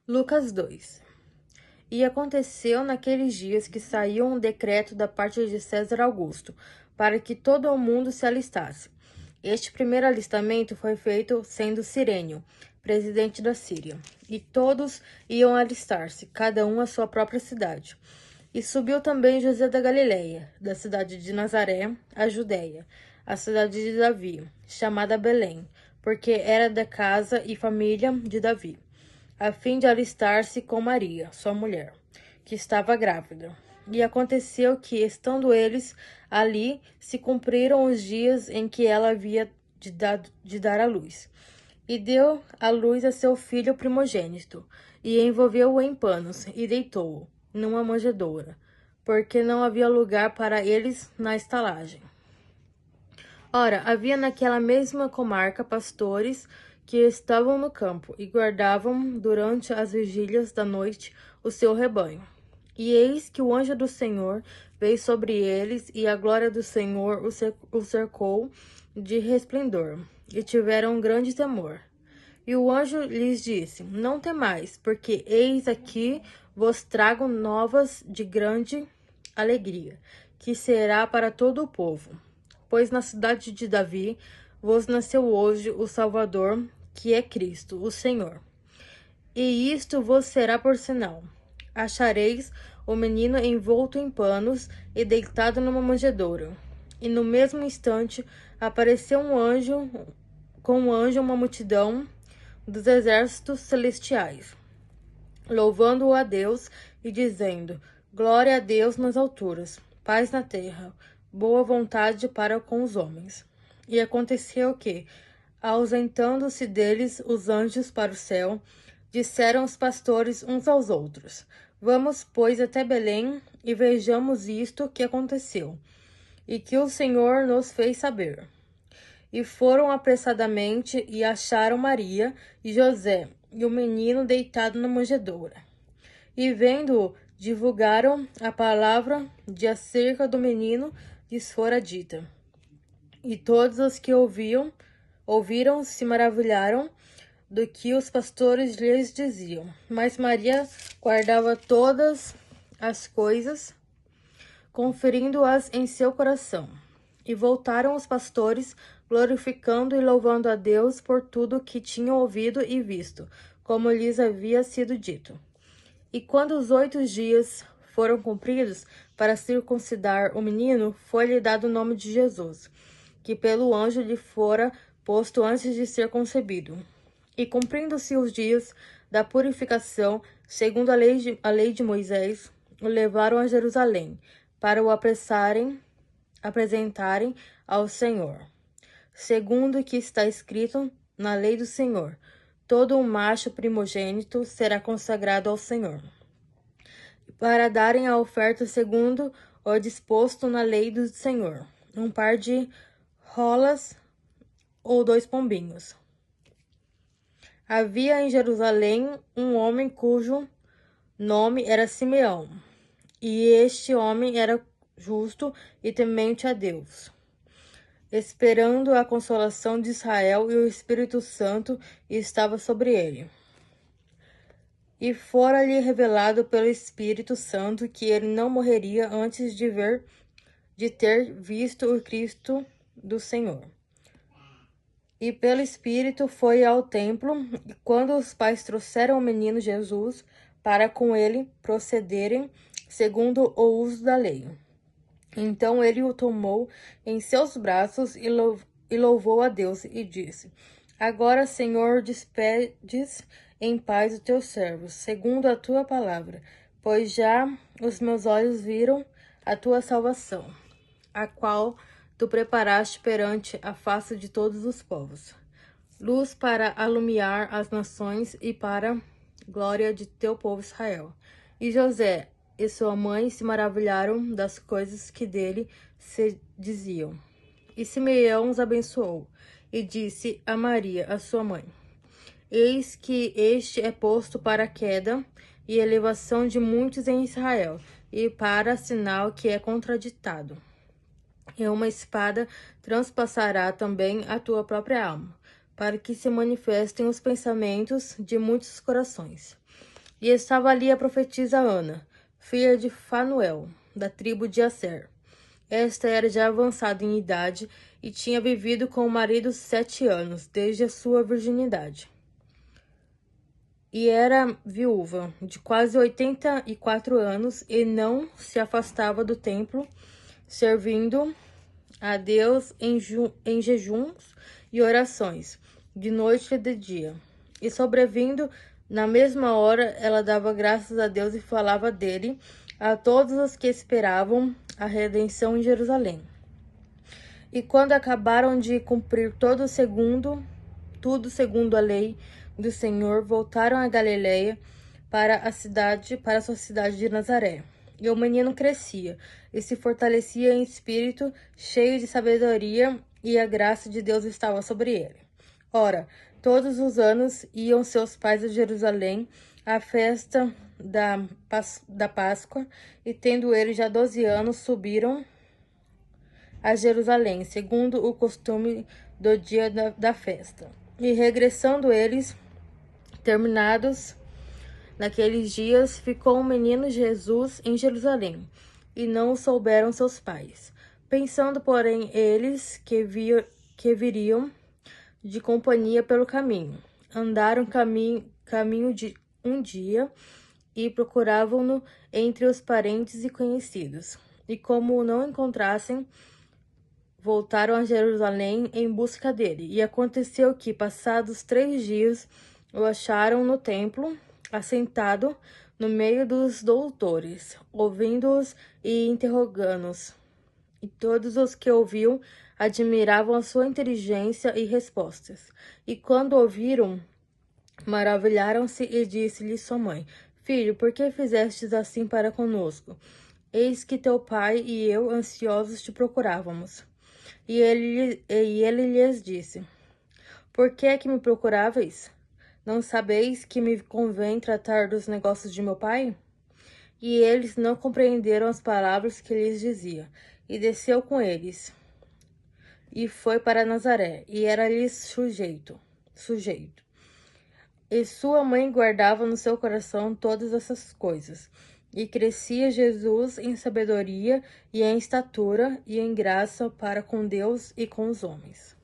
Lucas 2. E aconteceu naqueles dias que saiu um decreto da parte de César Augusto, para que todo o mundo se alistasse. Este primeiro alistamento foi feito sendo Cirênio, presidente da Síria, e todos iam alistar-se, cada um à sua própria cidade. E subiu também José da Galileia, da cidade de Nazaré, à Judéia, a cidade de Davi, chamada Belém, porque era da casa e família de Davi, a fim de alistar-se com Maria, sua mulher, que estava grávida. E aconteceu que, estando eles ali, se cumpriram os dias em que ela havia de dar à luz. E deu à luz a seu filho primogênito, e envolveu-o em panos, e deitou-o numa manjedoura, porque não havia lugar para eles na estalagem. Ora, havia naquela mesma comarca pastores que estavam no campo e guardavam durante as vigílias da noite o seu rebanho. E eis que o anjo do Senhor veio sobre eles, e a glória do Senhor o cercou de resplendor, e tiveram um grande temor. E o anjo lhes disse: Não temais, porque eis aqui vos trago novas de grande alegria, que será para todo o povo. Pois na cidade de Davi vos nasceu hoje o Salvador, que é Cristo, o Senhor. E isto vos será por sinal: achareis o menino envolto em panos e deitado numa manjedoura. E no mesmo instante apareceu com um anjo uma multidão dos exércitos celestiais, louvando a Deus e dizendo: Glória a Deus nas alturas, paz na terra, boa vontade para com os homens. E aconteceu que, ausentando-se deles os anjos para o céu, disseram os pastores uns aos outros: Vamos, pois, até Belém e vejamos isto que aconteceu, e que o Senhor nos fez saber. E foram apressadamente e acharam Maria e José e o menino deitado na manjedoura. E vendo-o, divulgaram a palavra de acerca do menino lhes fora dita. E todos os que ouviram se maravilharam do que os pastores lhes diziam. Mas Maria guardava todas as coisas, conferindo-as em seu coração. E voltaram os pastores, glorificando e louvando a Deus por tudo que tinham ouvido e visto, como lhes havia sido dito. E quando os 8 dias foram cumpridos para circuncidar o menino, foi-lhe dado o nome de Jesus, que pelo anjo lhe fora posto antes de ser concebido. E cumprindo-se os dias da purificação, segundo a lei de Moisés, o levaram a Jerusalém, para o apresentarem ao Senhor. Segundo o que está escrito na lei do Senhor, todo um macho primogênito será consagrado ao Senhor, para darem a oferta segundo o disposto na lei do Senhor, um par de rolas ou 2 pombinhos. Havia em Jerusalém um homem cujo nome era Simeão, e este homem era justo e temente a Deus, esperando a consolação de Israel, e o Espírito Santo estava sobre ele. E fora-lhe revelado pelo Espírito Santo que ele não morreria antes de ter visto o Cristo do Senhor. E pelo Espírito foi ao templo, e quando os pais trouxeram o menino Jesus para com ele procederem segundo o uso da lei. Então ele o tomou em seus braços e louvou a Deus e disse: Agora, Senhor, despedes em paz os teus servos, segundo a tua palavra, pois já os meus olhos viram a tua salvação, a qual tu preparaste perante a face de todos os povos, luz para alumiar as nações e para glória de teu povo Israel. E José e sua mãe se maravilharam das coisas que dele se diziam. E Simeão os abençoou e disse a Maria, a sua mãe: Eis que este é posto para a queda e elevação de muitos em Israel, e para sinal que é contraditado. E uma espada transpassará também a tua própria alma, para que se manifestem os pensamentos de muitos corações. E estava ali a profetisa Ana, filha de Fanuel, da tribo de Asser. Esta era já avançada em idade e tinha vivido com o marido 7 anos, desde a sua virginidade. E era viúva, de quase 84 anos, e não se afastava do templo, servindo a Deus em jejuns e orações, de noite e de dia. E sobrevindo, na mesma hora, ela dava graças a Deus e falava dele a todos os que esperavam a redenção em Jerusalém. E quando acabaram de cumprir tudo segundo a lei do Senhor, voltaram a Galiléia para a sua cidade de Nazaré. E o menino crescia e se fortalecia em espírito, cheio de sabedoria, e a graça de Deus estava sobre ele. Ora, todos os anos iam seus pais a Jerusalém à festa da Páscoa, e tendo ele já 12 anos, subiram a Jerusalém, segundo o costume do dia da festa. E regressando eles, terminados naqueles dias, ficou o menino Jesus em Jerusalém, e não o souberam seus pais. Pensando, porém, eles que viriam de companhia pelo caminho. Andaram caminho de um dia e procuravam-no entre os parentes e conhecidos. E como o não encontrassem, voltaram a Jerusalém em busca dele. E aconteceu que, passados 3 dias, o acharam no templo, assentado no meio dos doutores, ouvindo-os e interrogando-os. E todos os que ouviam admiravam a sua inteligência e respostas. E quando ouviram, maravilharam-se, e disse-lhe sua mãe: Filho, por que fizestes assim para conosco? Eis que teu pai e eu ansiosos te procurávamos. E ele lhes disse: Por que é que me procuráveis? Não sabeis que me convém tratar dos negócios de meu pai? E eles não compreenderam as palavras que lhes dizia. E desceu com eles, e foi para Nazaré, e era-lhes sujeito. E sua mãe guardava no seu coração todas essas coisas. E crescia Jesus em sabedoria e em estatura e em graça para com Deus e com os homens.